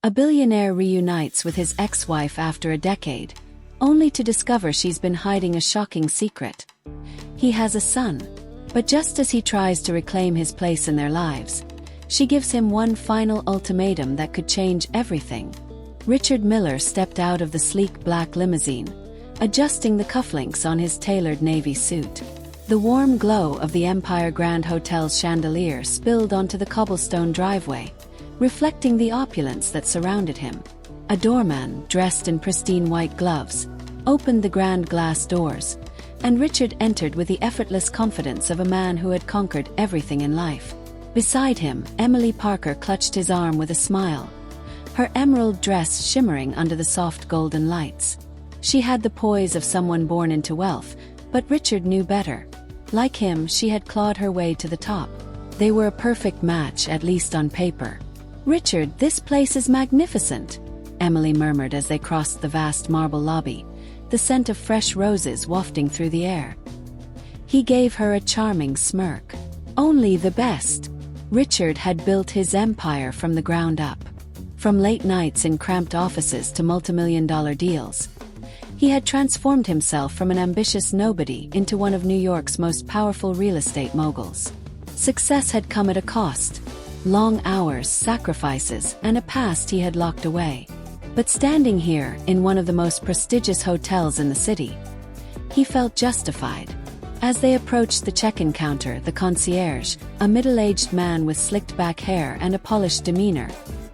A billionaire reunites with his ex-wife after a decade, only to discover she's been hiding a shocking secret. He has a son, but just as he tries to reclaim his place in their lives, she gives him one final ultimatum that could change everything. Richard Miller stepped out of the sleek black limousine, adjusting the cufflinks on his tailored navy suit. The warm glow of the Empire Grand Hotel's chandelier spilled onto the cobblestone driveway, reflecting the opulence that surrounded him. A doorman, dressed in pristine white gloves, opened the grand glass doors, and Richard entered with the effortless confidence of a man who had conquered everything in life. Beside him, Emily Parker clutched his arm with a smile, her emerald dress shimmering under the soft golden lights. She had the poise of someone born into wealth, but Richard knew better. Like him, she had clawed her way to the top. They were a perfect match, at least on paper. "Richard, this place is magnificent," Emily murmured as they crossed the vast marble lobby, the scent of fresh roses wafting through the air. He gave her a charming smirk. Only the best. Richard had built his empire from the ground up. From late nights in cramped offices to multimillion-dollar deals, he had transformed himself from an ambitious nobody into one of New York's most powerful real estate moguls. Success had come at a cost. Long hours, sacrifices, and a past he had locked away. But standing here, in one of the most prestigious hotels in the city, he felt justified. As they approached the check-in counter, the concierge, a middle-aged man with slicked-back hair and a polished demeanor,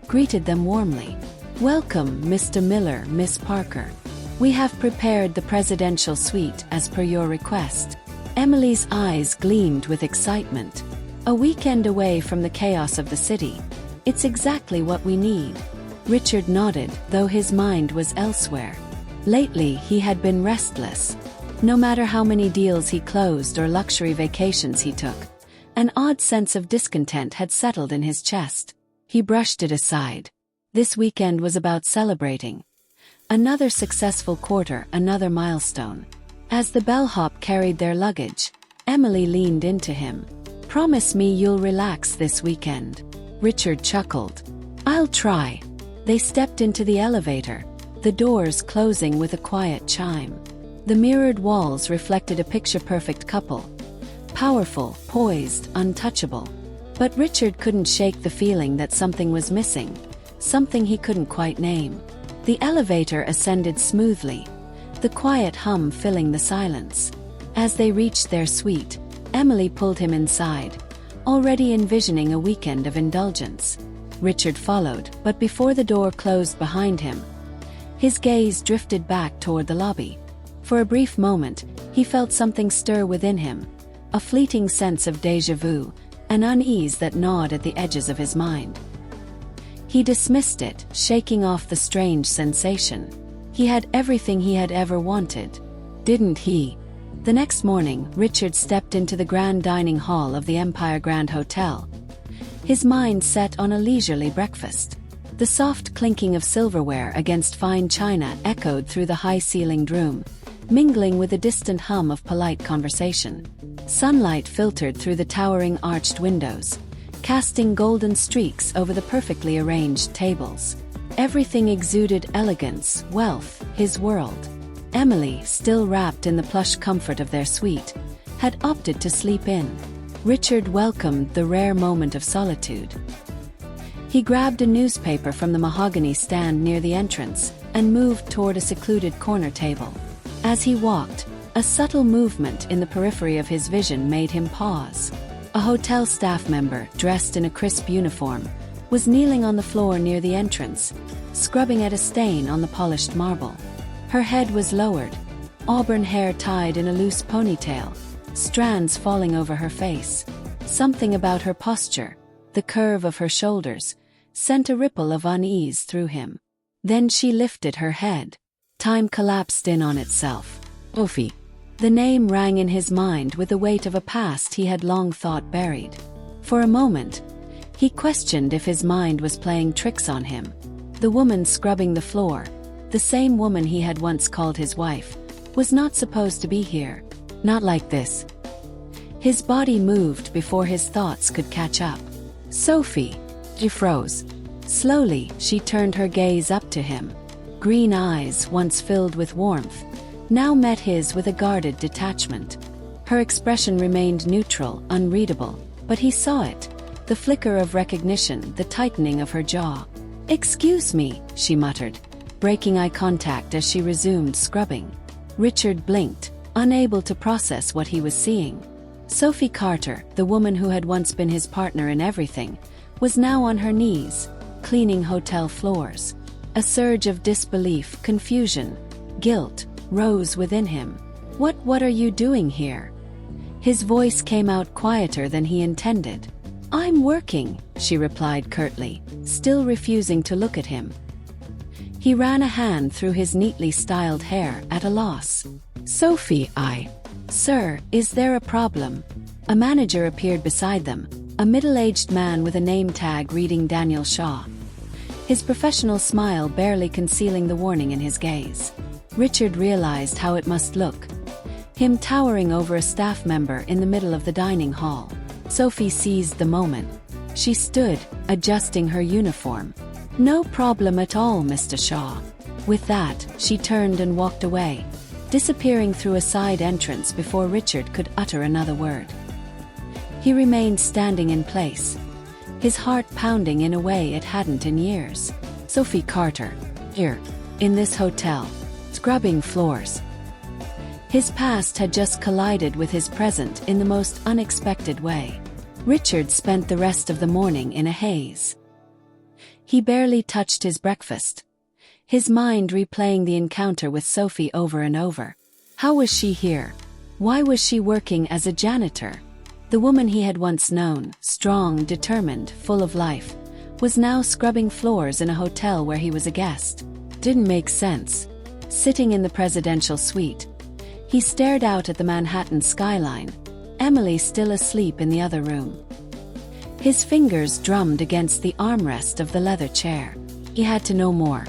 greeted them warmly. "Welcome, Mr. Miller, Miss Parker. We have prepared the presidential suite as per your request." Emily's eyes gleamed with excitement. "A weekend away from the chaos of the city. It's exactly what we need." Richard nodded, though his mind was elsewhere. Lately, he had been restless. No matter how many deals he closed or luxury vacations he took, an odd sense of discontent had settled in his chest. He brushed it aside. This weekend was about celebrating. Another successful quarter, another milestone. As the bellhop carried their luggage, Emily leaned into him. "Promise me you'll relax this weekend." Richard chuckled. "I'll try." They stepped into the elevator, the doors closing with a quiet chime. The mirrored walls reflected a picture-perfect couple. Powerful, poised, untouchable. But Richard couldn't shake the feeling that something was missing, something he couldn't quite name. The elevator ascended smoothly, the quiet hum filling the silence. As they reached their suite, Emily pulled him inside, already envisioning a weekend of indulgence. Richard followed, but before the door closed behind him, his gaze drifted back toward the lobby. For a brief moment, he felt something stir within him, a fleeting sense of déjà vu, an unease that gnawed at the edges of his mind. He dismissed it, shaking off the strange sensation. He had everything he had ever wanted, didn't he? The next morning, Richard stepped into the grand dining hall of the Empire Grand Hotel, his mind set on a leisurely breakfast. The soft clinking of silverware against fine china echoed through the high-ceilinged room, mingling with a distant hum of polite conversation. Sunlight filtered through the towering arched windows, casting golden streaks over the perfectly arranged tables. Everything exuded elegance, wealth, his world. Emily, still wrapped in the plush comfort of their suite, had opted to sleep in. Richard welcomed the rare moment of solitude. He grabbed a newspaper from the mahogany stand near the entrance and moved toward a secluded corner table. As he walked, a subtle movement in the periphery of his vision made him pause. A hotel staff member, dressed in a crisp uniform, was kneeling on the floor near the entrance, scrubbing at a stain on the polished marble. Her head was lowered, auburn hair tied in a loose ponytail, strands falling over her face. Something about her posture, the curve of her shoulders, sent a ripple of unease through him. Then she lifted her head. Time collapsed in on itself. Sophie. The name rang in his mind with the weight of a past he had long thought buried. For a moment, he questioned if his mind was playing tricks on him. The woman scrubbing the floor, the same woman he had once called his wife, was not supposed to be here. Not like this. His body moved before his thoughts could catch up. "Sophie." He froze. Slowly, she turned her gaze up to him. Green eyes, once filled with warmth, now met his with a guarded detachment. Her expression remained neutral, unreadable, but he saw it. The flicker of recognition, the tightening of her jaw. "Excuse me," she muttered, breaking eye contact as she resumed scrubbing. Richard blinked, unable to process what he was seeing. Sophie Carter, the woman who had once been his partner in everything, was now on her knees, cleaning hotel floors. A surge of disbelief, confusion, guilt rose within him. What are you doing here?" His voice came out quieter than he intended. "I'm working," she replied curtly, still refusing to look at him. He ran a hand through his neatly styled hair, at a loss. "Sophie, Sir, is there a problem?" A manager appeared beside them, a middle-aged man with a name tag reading Daniel Shaw. His professional smile barely concealing the warning in his gaze. Richard realized how it must look. Him towering over a staff member in the middle of the dining hall. Sophie seized the moment. She stood, adjusting her uniform. "No problem at all, Mr. Shaw." With that, she turned and walked away, disappearing through a side entrance before Richard could utter another word. He remained standing in place, his heart pounding in a way it hadn't in years. Sophie Carter, here, in this hotel, scrubbing floors. His past had just collided with his present in the most unexpected way. Richard spent the rest of the morning in a haze. He barely touched his breakfast, his mind replaying the encounter with Sophie over and over. How was she here? Why was she working as a janitor? The woman he had once known, strong, determined, full of life, was now scrubbing floors in a hotel where he was a guest. Didn't make sense. Sitting in the presidential suite, he stared out at the Manhattan skyline, Emily still asleep in the other room. His fingers drummed against the armrest of the leather chair. He had to know more.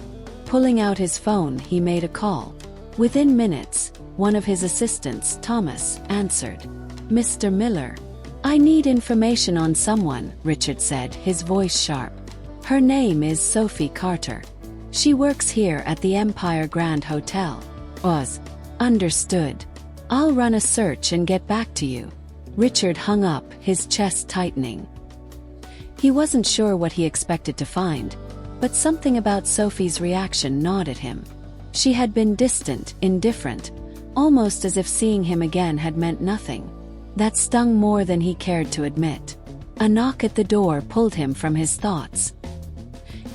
Pulling out his phone, he made a call. Within minutes, one of his assistants, Thomas, answered. "Mr. Miller, I need information on someone," Richard said, his voice sharp. "Her name is Sophie Carter. She works here at the Empire Grand Hotel." Understood. I'll run a search and get back to you." Richard hung up, his chest tightening. He wasn't sure what he expected to find, but something about Sophie's reaction gnawed at him. She had been distant, indifferent, almost as if seeing him again had meant nothing. That stung more than he cared to admit. A knock at the door pulled him from his thoughts.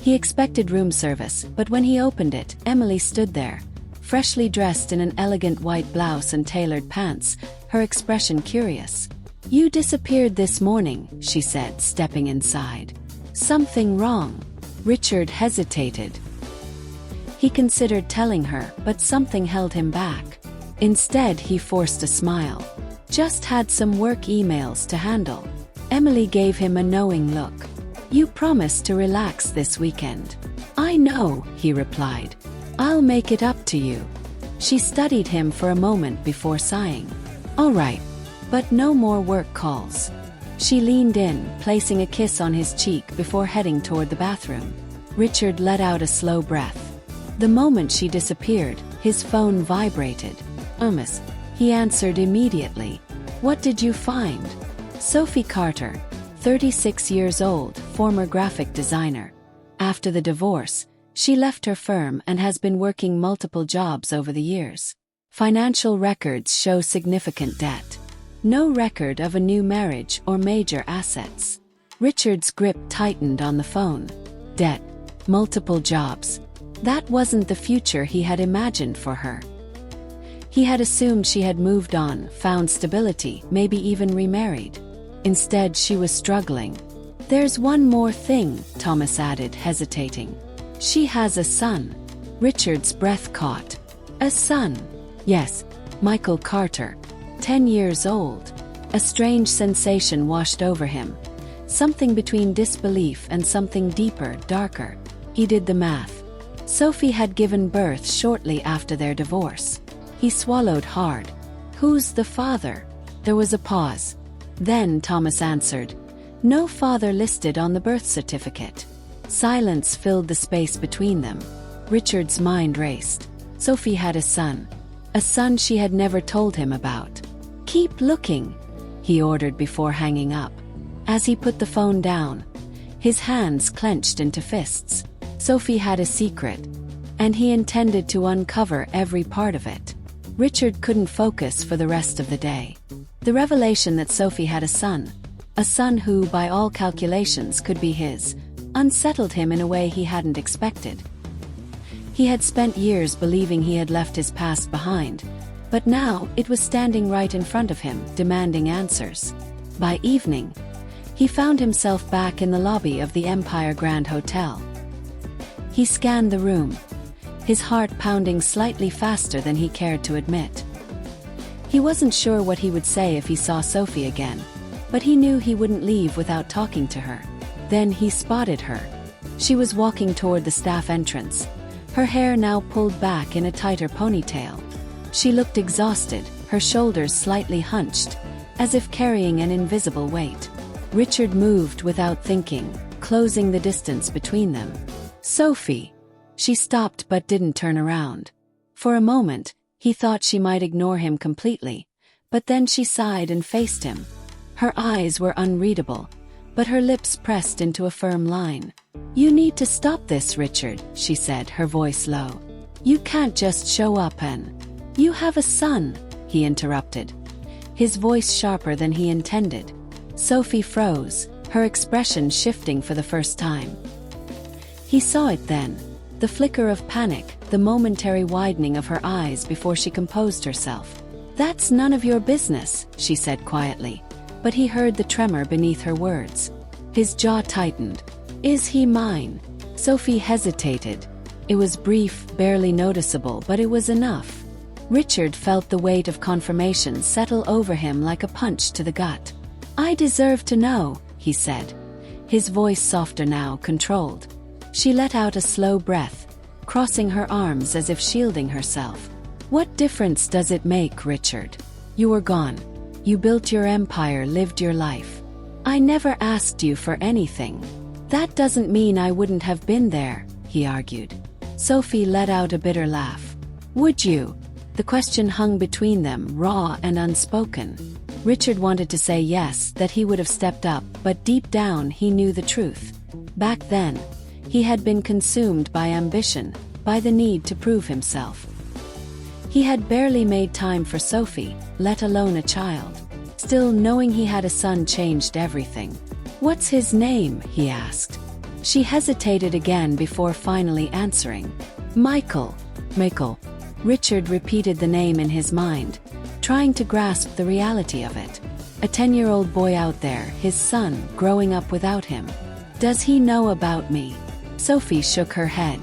He expected room service, but when he opened it, Emily stood there, freshly dressed in an elegant white blouse and tailored pants, her expression curious. "You disappeared this morning," she said, stepping inside. "Something wrong?" Richard hesitated. He considered telling her, but something held him back. Instead, he forced a smile. "Just had some work emails to handle." Emily gave him a knowing look. "You promised to relax this weekend." "I know," he replied. "I'll make it up to you." She studied him for a moment before sighing. "All right, but no more work calls." She leaned in, placing a kiss on his cheek before heading toward the bathroom. Richard let out a slow breath. The moment she disappeared, his phone vibrated. "Miss," he answered immediately. "What did you find?" Sophie Carter, 36 years old, former graphic designer. After the divorce, she left her firm and has been working multiple jobs over the years. Financial records show significant debt. No record of a new marriage or major assets. Richard's grip tightened on the phone. Debt, multiple jobs. That wasn't the future he had imagined for her. He had assumed she had moved on, found stability, maybe even remarried. Instead, she was struggling. "There's one more thing," Thomas added, hesitating. "She has a son." Richard's breath caught. "A son?" "Yes, Michael Carter, 10 years old." A strange sensation washed over him. Something between disbelief and something deeper, darker. He did the math. Sophie had given birth shortly after their divorce. He swallowed hard. "Who's the father?" There was a pause. Then Thomas answered, "No father listed on the birth certificate." Silence filled the space between them. Richard's mind raced. Sophie had a son she had never told him about. "Keep looking," he ordered before hanging up. As he put the phone down, his hands clenched into fists. Sophie had a secret, and he intended to uncover every part of it. Richard couldn't focus for the rest of the day. The revelation that Sophie had a son who, by all calculations, could be his, unsettled him in a way he hadn't expected. He had spent years believing he had left his past behind, but now it was standing right in front of him, demanding answers. By evening, he found himself back in the lobby of the Empire Grand Hotel. He scanned the room, his heart pounding slightly faster than he cared to admit. He wasn't sure what he would say if he saw Sophie again, but he knew he wouldn't leave without talking to her. Then he spotted her. She was walking toward the staff entrance, her hair now pulled back in a tighter ponytail. She looked exhausted, her shoulders slightly hunched, as if carrying an invisible weight. Richard moved without thinking, closing the distance between them. "Sophie." She stopped but didn't turn around. For a moment, he thought she might ignore him completely, but then she sighed and faced him. Her eyes were unreadable, but her lips pressed into a firm line. "You need to stop this, Richard," she said, her voice low. "You can't just show up and—" "You have a son," he interrupted, his voice sharper than he intended. Sophie froze, her expression shifting for the first time. He saw it then, the flicker of panic, the momentary widening of her eyes before she composed herself. "That's none of your business," she said quietly, but he heard the tremor beneath her words. His jaw tightened. "Is he mine?" Sophie hesitated. It was brief, barely noticeable, but it was enough. Richard felt the weight of confirmation settle over him like a punch to the gut. "I deserve to know," he said, his voice softer now, controlled. She let out a slow breath, crossing her arms as if shielding herself. "What difference does it make, Richard? You were gone. You built your empire, lived your life. I never asked you for anything." "That doesn't mean I wouldn't have been there," he argued. Sophie let out a bitter laugh. "Would you?" The question hung between them, raw and unspoken. Richard wanted to say yes, that he would have stepped up, but deep down he knew the truth. Back then, he had been consumed by ambition, by the need to prove himself. He had barely made time for Sophie, let alone a child. Still, knowing he had a son changed everything. "What's his name?" he asked. She hesitated again before finally answering. "Michael." "Michael." Richard repeated the name in his mind, trying to grasp the reality of it. A 10-year-old boy out there, his son, growing up without him. "Does he know about me?" Sophie shook her head.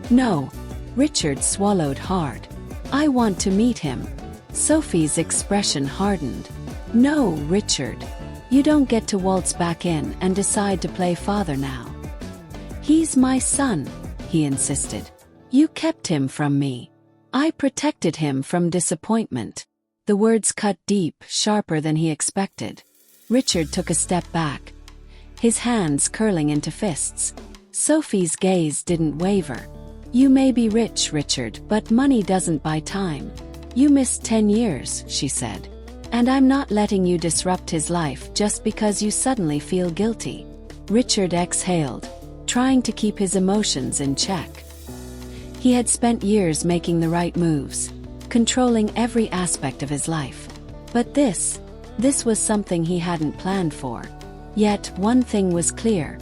"No." Richard swallowed hard. "I want to meet him." Sophie's expression hardened. "No, Richard. You don't get to waltz back in and decide to play father now. He's my son," he insisted. "You kept him from me. I protected him from disappointment." The words cut deep, sharper than he expected. Richard took a step back, his hands curling into fists. Sophie's gaze didn't waver. "You may be rich, Richard, but money doesn't buy time. You missed 10 years, she said. "And I'm not letting you disrupt his life just because you suddenly feel guilty." Richard exhaled, trying to keep his emotions in check. He had spent years making the right moves, controlling every aspect of his life. But this was something he hadn't planned for. Yet, one thing was clear.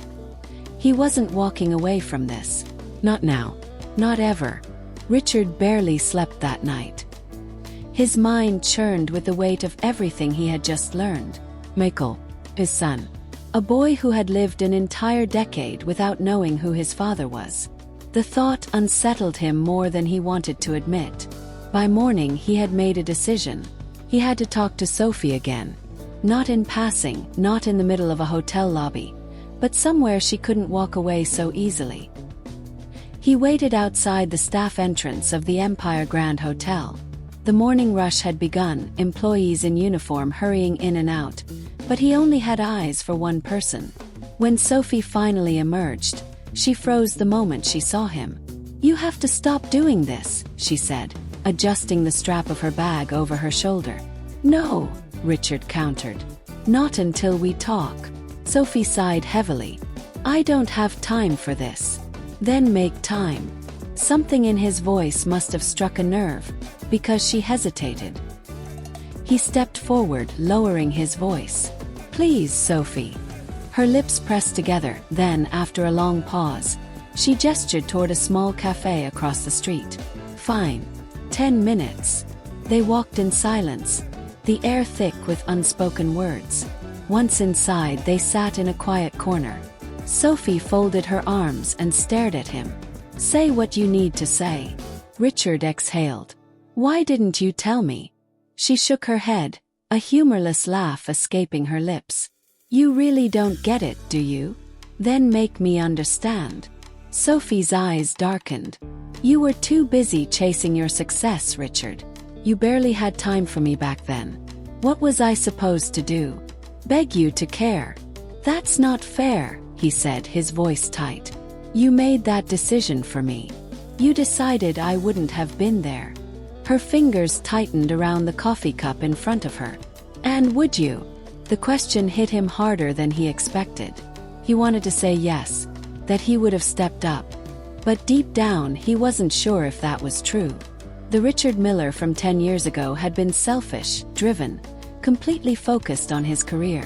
He wasn't walking away from this. Not now. Not ever. Richard barely slept that night. His mind churned with the weight of everything he had just learned. Michael, his son. A boy who had lived an entire decade without knowing who his father was. The thought unsettled him more than he wanted to admit. By morning he had made a decision. He had to talk to Sophie again. Not in passing, not in the middle of a hotel lobby, but somewhere she couldn't walk away so easily. He waited outside the staff entrance of the Empire Grand Hotel. The morning rush had begun, employees in uniform hurrying in and out, but he only had eyes for one person. When Sophie finally emerged, She froze the moment she saw him. "You have to stop doing this," she said, adjusting the strap of her bag over her shoulder. "No," Richard countered. "Not until we talk." Sophie sighed heavily. "I don't have time for this." "Then make time." Something in his voice must have struck a nerve, because she hesitated. He stepped forward, lowering his voice. "Please, Sophie." Her lips pressed together, then, after a long pause, she gestured toward a small cafe across the street. "Fine. 10 minutes." They walked in silence, the air thick with unspoken words. Once inside, they sat in a quiet corner. Sophie folded her arms and stared at him. "Say what you need to say." Richard exhaled. "Why didn't you tell me?" She shook her head, a humorless laugh escaping her lips. "You really don't get it, do you? Then make me understand." Sophie's eyes darkened. "You were too busy chasing your success, Richard. You barely had time for me back then. What was I supposed to do? Beg you to care?" "That's not fair," he said, his voice tight. "You made that decision for me. You decided I wouldn't have been there." Her fingers tightened around the coffee cup in front of her. "And would you?" The question hit him harder than he expected. He wanted to say yes, that he would have stepped up. But deep down, he wasn't sure if that was true. The Richard Miller from 10 years ago had been selfish, driven, completely focused on his career.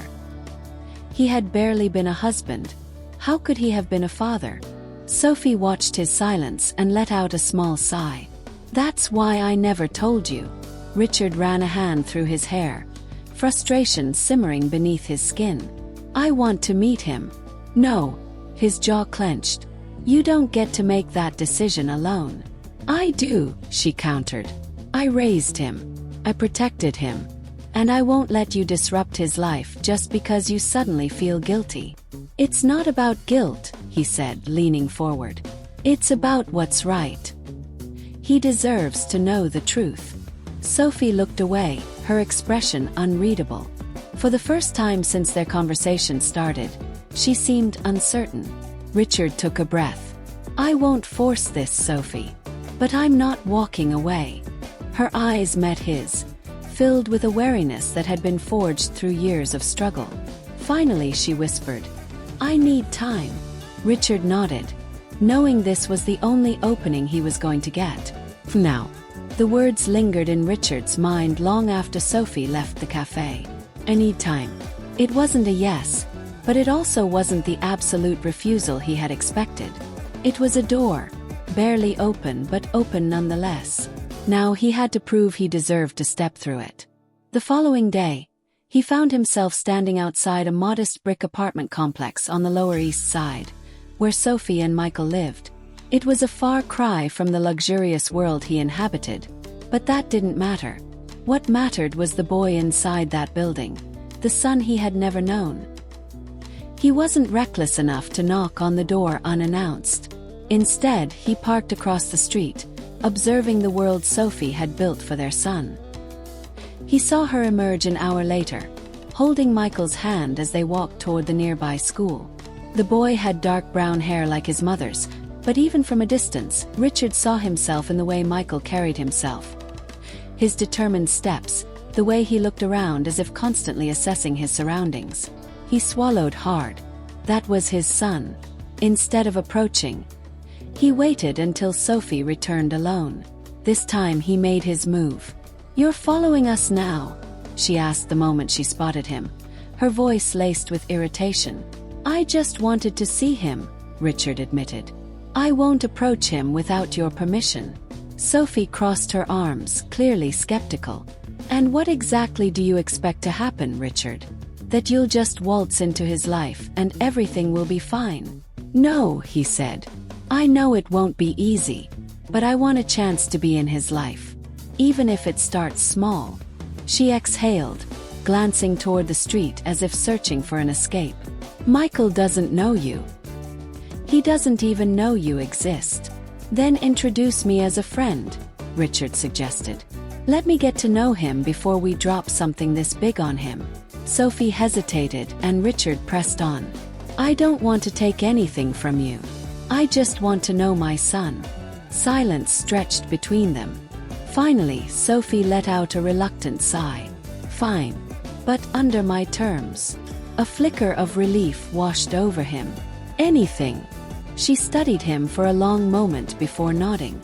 He had barely been a husband. How could he have been a father? Sophie watched his silence and let out a small sigh. "That's why I never told you." Richard ran a hand through his hair, frustration simmering beneath his skin. "I want to meet him." "No." His jaw clenched. "You don't get to make that decision alone." "I do," she countered. "I raised him. I protected him. And I won't let you disrupt his life just because you suddenly feel guilty." "It's not about guilt," he said, leaning forward. "It's about what's right. He deserves to know the truth." Sophie looked away, her expression unreadable. For the first time since their conversation started, she seemed uncertain. Richard took a breath. "I won't force this, Sophie. But I'm not walking away." Her eyes met his, filled with a wariness that had been forged through years of struggle. Finally, she whispered, "I need time." Richard nodded, knowing this was the only opening he was going to get. Now, the words lingered in Richard's mind long after Sophie left the cafe. "I need time." It wasn't a yes, but it also wasn't the absolute refusal he had expected. It was a door, barely open but open nonetheless. Now he had to prove he deserved to step through it. The following day, he found himself standing outside a modest brick apartment complex on the Lower East Side, where Sophie and Michael lived. It was a far cry from the luxurious world he inhabited, but that didn't matter. What mattered was the boy inside that building, the son he had never known. He wasn't reckless enough to knock on the door unannounced. Instead, he parked across the street, observing the world Sophie had built for their son. He saw her emerge an hour later, holding Michael's hand as they walked toward the nearby school. The boy had dark brown hair like his mother's, but even from a distance, Richard saw himself in the way Michael carried himself. His determined steps, the way he looked around as if constantly assessing his surroundings. He swallowed hard. That was his son. Instead of approaching, he waited until Sophie returned alone. This time he made his move. "You're following us now?" she asked the moment she spotted him, her voice laced with irritation. "I just wanted to see him," Richard admitted. "I won't approach him without your permission." Sophie crossed her arms, clearly skeptical. "And what exactly do you expect to happen, Richard? That you'll just waltz into his life and everything will be fine?" "No," he said. "I know it won't be easy, but I want a chance to be in his life, even if it starts small." She exhaled, glancing toward the street as if searching for an escape. "Michael doesn't know you. He doesn't even know you exist." "Then introduce me as a friend," Richard suggested. "Let me get to know him before we drop something this big on him." Sophie hesitated and Richard pressed on. "I don't want to take anything from you. I just want to know my son." Silence stretched between them. Finally, Sophie let out a reluctant sigh. "Fine. But under my terms." A flicker of relief washed over him. "Anything." She studied him for a long moment before nodding.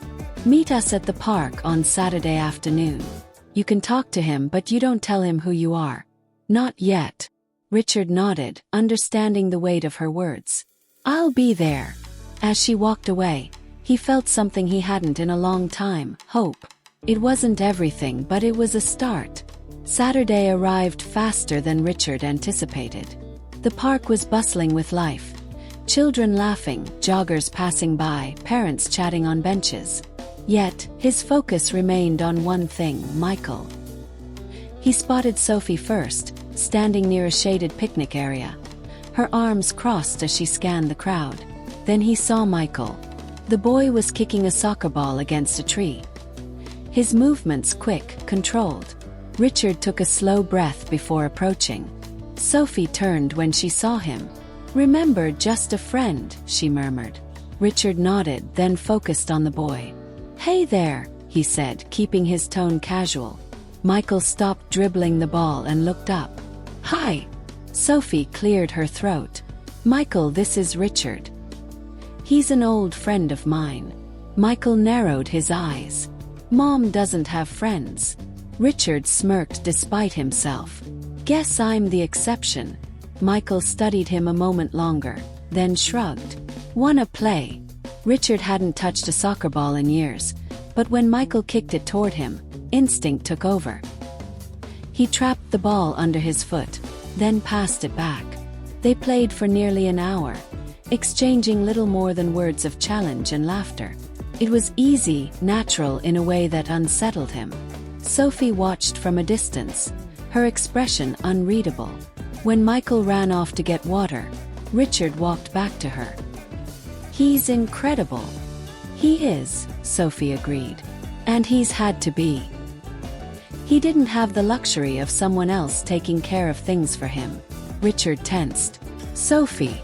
"Meet us at the park on Saturday afternoon. You can talk to him, but you don't tell him who you are." "Not yet." Richard nodded, understanding the weight of her words. "I'll be there." As she walked away, he felt something he hadn't in a long time: hope. It wasn't everything, but it was a start. Saturday arrived faster than Richard anticipated. The park was bustling with life. Children laughing, joggers passing by, parents chatting on benches. Yet, his focus remained on one thing: Michael. He spotted Sophie first, standing near a shaded picnic area. Her arms crossed as she scanned the crowd. Then he saw Michael. The boy was kicking a soccer ball against a tree. His movements quick, controlled. Richard took a slow breath before approaching. Sophie turned when she saw him. "Remember, just a friend," she murmured. Richard nodded, then focused on the boy. "Hey there," he said, keeping his tone casual. Michael stopped dribbling the ball and looked up. "Hi." Sophie cleared her throat. "Michael, this is Richard. He's an old friend of mine." Michael narrowed his eyes. "Mom doesn't have friends." Richard smirked despite himself. "Guess I'm the exception." Michael studied him a moment longer, then shrugged. "Wanna play?" Richard hadn't touched a soccer ball in years, but when Michael kicked it toward him, instinct took over. He trapped the ball under his foot, then passed it back. They played for nearly an hour, exchanging little more than words of challenge and laughter. It was easy, natural in a way that unsettled him. Sophie watched from a distance, her expression unreadable. When Michael ran off to get water, Richard walked back to her. "He's incredible." "He is," Sophie agreed. "And he's had to be." He didn't have the luxury of someone else taking care of things for him. Richard tensed. "Sophie."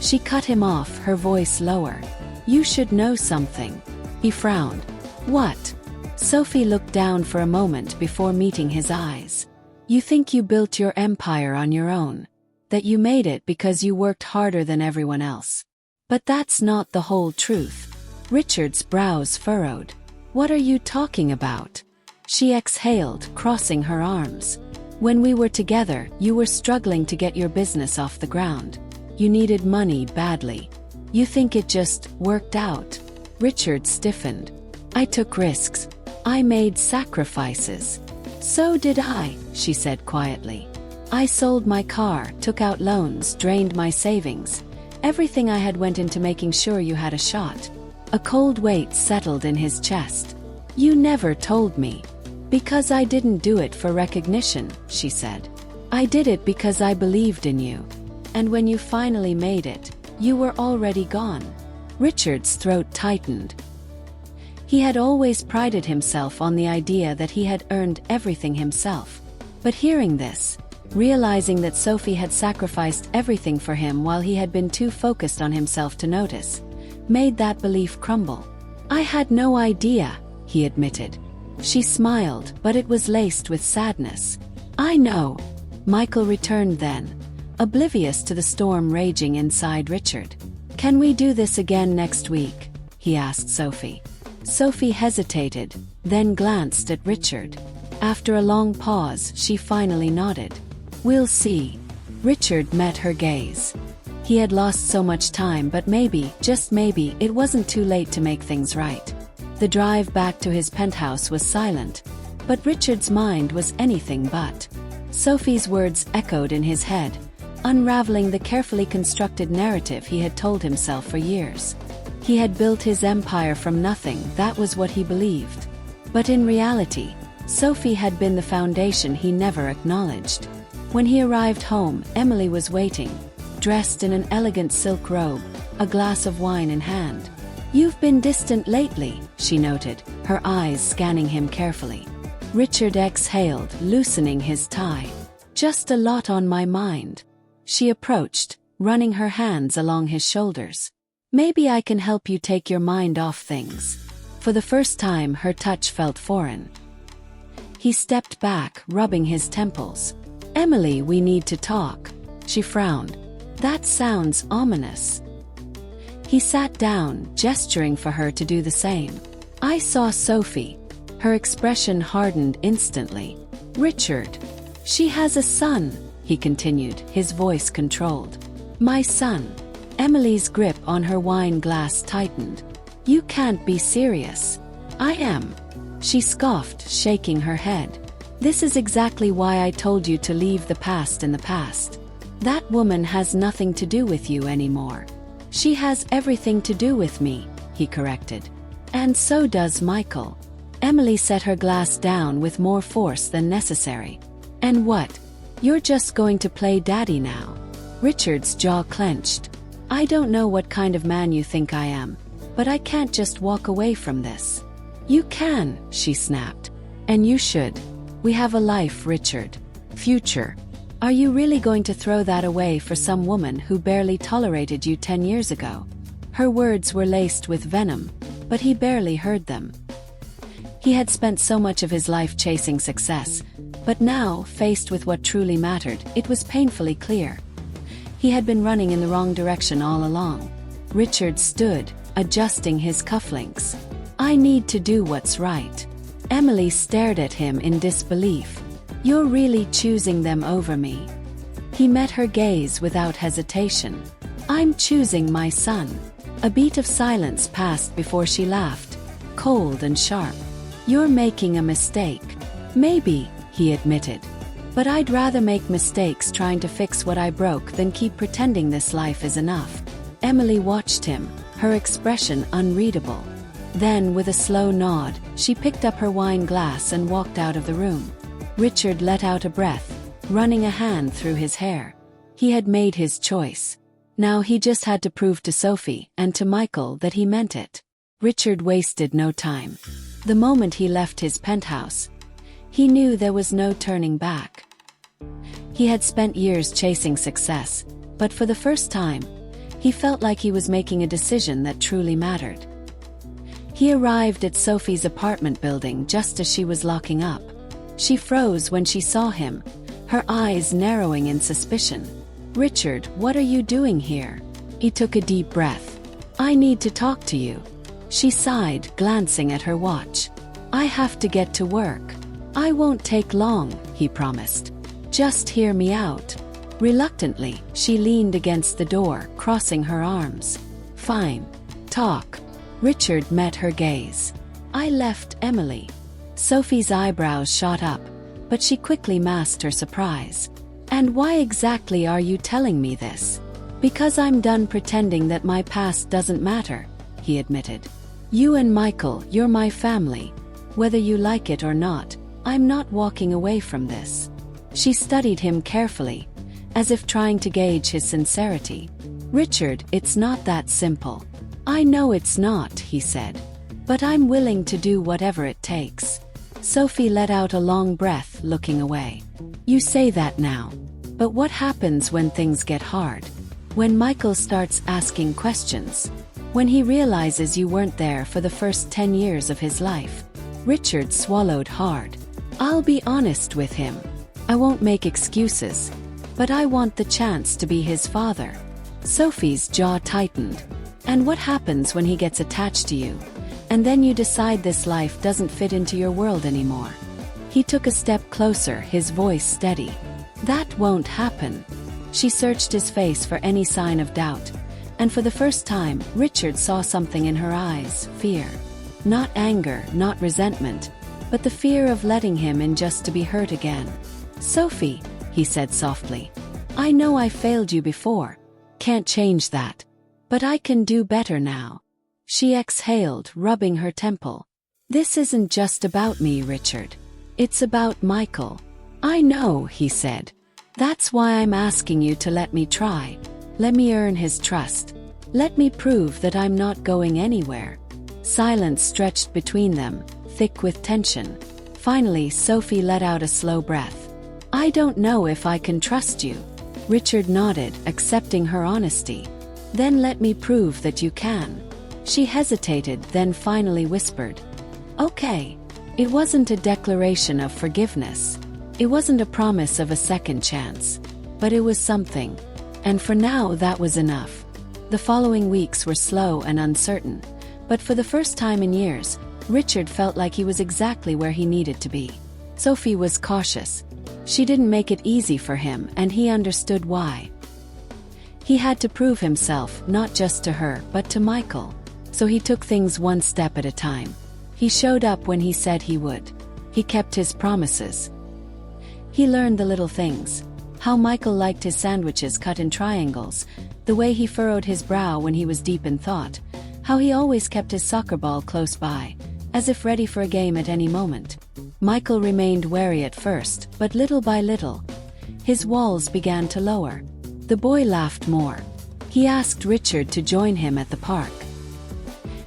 She cut him off, her voice lower. "You should know something." He frowned. "What?" Sophie looked down for a moment before meeting his eyes. "You think you built your empire on your own. That you made it because you worked harder than everyone else. But that's not the whole truth." Richard's brows furrowed. "What are you talking about?" She exhaled, crossing her arms. "When we were together, you were struggling to get your business off the ground. You needed money badly. You think it just worked out?" Richard stiffened. "I took risks. I made sacrifices." "So did I," she said quietly. "I sold my car, took out loans, drained my savings. Everything I had went into making sure you had a shot." A cold weight settled in his chest. "You never told me." "Because I didn't do it for recognition," she said. "I did it because I believed in you. And when you finally made it, you were already gone." Richard's throat tightened. He had always prided himself on the idea that he had earned everything himself. But hearing this, realizing that Sophie had sacrificed everything for him while he had been too focused on himself to notice, made that belief crumble. "I had no idea," he admitted. She smiled, but it was laced with sadness. "I know." Michael returned then, oblivious to the storm raging inside Richard. "Can we do this again next week?" he asked Sophie. Sophie hesitated, then glanced at Richard. After a long pause, she finally nodded. "We'll see." Richard met her gaze. He had lost so much time, but maybe, just maybe, it wasn't too late to make things right. The drive back to his penthouse was silent, but Richard's mind was anything but. Sophie's words echoed in his head, unraveling the carefully constructed narrative he had told himself for years. He had built his empire from nothing, that was what he believed. But in reality, Sophie had been the foundation he never acknowledged. When he arrived home, Emily was waiting, dressed in an elegant silk robe, a glass of wine in hand. "You've been distant lately," she noted, her eyes scanning him carefully. Richard exhaled, loosening his tie. "Just a lot on my mind." She approached, running her hands along his shoulders. Maybe I can help you take your mind off things. For the first time, her touch felt foreign. He stepped back, rubbing his temples. Emily, we need to talk. She frowned. That sounds ominous. He sat down, gesturing for her to do the same. I saw Sophie. Her expression hardened instantly. Richard. She has a son, he continued, his voice controlled. My son. Emily's grip on her wine glass tightened. You can't be serious. I am. She scoffed, shaking her head. This is exactly why I told you to leave the past in the past. That woman has nothing to do with you anymore. She has everything to do with me, he corrected. And so does Michael. Emily set her glass down with more force than necessary. And what? You're just going to play daddy now? Richard's jaw clenched. I don't know what kind of man you think I am, but I can't just walk away from this. You can, she snapped. And you should. We have a life, Richard. Future. Are you really going to throw that away for some woman who barely tolerated you 10 years ago? Her words were laced with venom, but he barely heard them. He had spent so much of his life chasing success, but now, faced with what truly mattered, it was painfully clear. He had been running in the wrong direction all along. Richard stood, adjusting his cufflinks. I need to do what's right. Emily stared at him in disbelief. You're really choosing them over me. He met her gaze without hesitation. I'm choosing my son. A beat of silence passed before she laughed, cold and sharp. You're making a mistake. Maybe, he admitted. But I'd rather make mistakes trying to fix what I broke than keep pretending this life is enough. Emily watched him, her expression unreadable. Then, with a slow nod, she picked up her wine glass and walked out of the room. Richard let out a breath, running a hand through his hair. He had made his choice. Now he just had to prove to Sophie and to Michael that he meant it. Richard wasted no time. The moment he left his penthouse, he knew there was no turning back. He had spent years chasing success, but for the first time, he felt like he was making a decision that truly mattered. He arrived at Sophie's apartment building just as she was locking up. She froze when she saw him, her eyes narrowing in suspicion. Richard, what are you doing here? He took a deep breath. I need to talk to you. She sighed, glancing at her watch. I have to get to work. I won't take long, he promised. Just hear me out. Reluctantly, she leaned against the door, crossing her arms. Fine. Talk. Richard met her gaze. I left Emily. Sophie's eyebrows shot up, but she quickly masked her surprise. And why exactly are you telling me this? Because I'm done pretending that my past doesn't matter, he admitted. You and Michael, you're my family. Whether you like it or not, I'm not walking away from this. She studied him carefully, as if trying to gauge his sincerity. Richard, it's not that simple. I know it's not, he said. But I'm willing to do whatever it takes. Sophie let out a long breath, looking away. You say that now. But what happens when things get hard? When Michael starts asking questions? When he realizes you weren't there for the first 10 years of his life? Richard swallowed hard. I'll be honest with him. I won't make excuses. But I want the chance to be his father. Sophie's jaw tightened. And what happens when he gets attached to you? And then you decide this life doesn't fit into your world anymore. He took a step closer, his voice steady. That won't happen. She searched his face for any sign of doubt. And for the first time, Richard saw something in her eyes, fear. Not anger, not resentment, but the fear of letting him in just to be hurt again. Sophie, he said softly. I know I failed you before. Can't change that. But I can do better now. She exhaled, rubbing her temple. This isn't just about me, Richard. It's about Michael. I know, he said. That's why I'm asking you to let me try. Let me earn his trust. Let me prove that I'm not going anywhere. Silence stretched between them, thick with tension. Finally, Sophie let out a slow breath. I don't know if I can trust you. Richard nodded, accepting her honesty. Then let me prove that you can. She hesitated, then finally whispered, "Okay." It wasn't a declaration of forgiveness. It wasn't a promise of a second chance. But it was something. And for now, that was enough. The following weeks were slow and uncertain. But for the first time in years, Richard felt like he was exactly where he needed to be. Sophie was cautious. She didn't make it easy for him, and he understood why. He had to prove himself, not just to her, but to Michael. So he took things one step at a time. He showed up when he said he would. He kept his promises. He learned the little things. How Michael liked his sandwiches cut in triangles, the way he furrowed his brow when he was deep in thought, how he always kept his soccer ball close by, as if ready for a game at any moment. Michael remained wary at first, but little by little, his walls began to lower. The boy laughed more. He asked Richard to join him at the park.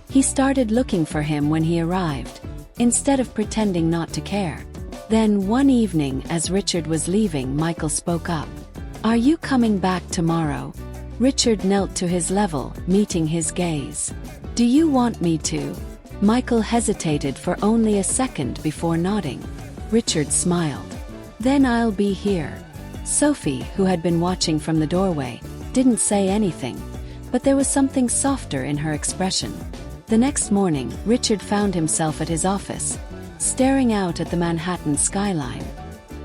He started looking for him when he arrived, instead of pretending not to care. Then one evening, as Richard was leaving, Michael spoke up. "Are you coming back tomorrow?" Richard knelt to his level, meeting his gaze. "Do you want me to?" Michael hesitated for only a second before nodding. Richard smiled. "Then I'll be here." Sophie, who had been watching from the doorway, didn't say anything, but there was something softer in her expression. The next morning, Richard found himself at his office, staring out at the Manhattan skyline.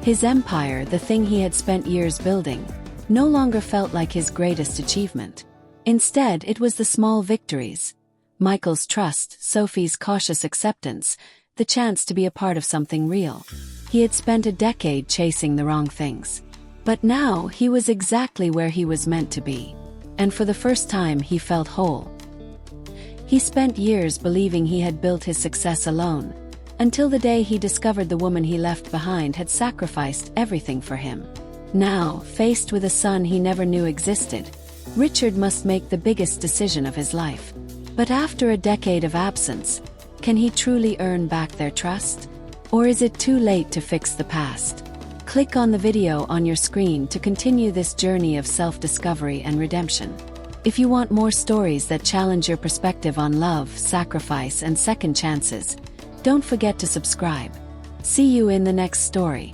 His empire, the thing he had spent years building, no longer felt like his greatest achievement. Instead, it was the small victories. Michael's trust, Sophie's cautious acceptance, the chance to be a part of something real. He had spent a decade chasing the wrong things. But now, he was exactly where he was meant to be. And for the first time, he felt whole. He spent years believing he had built his success alone, until the day he discovered the woman he left behind had sacrificed everything for him. Now, faced with a son he never knew existed, Richard must make the biggest decision of his life. But after a decade of absence, can he truly earn back their trust? Or is it too late to fix the past? Click on the video on your screen to continue this journey of self-discovery and redemption. If you want more stories that challenge your perspective on love, sacrifice, and second chances, don't forget to subscribe. See you in the next story.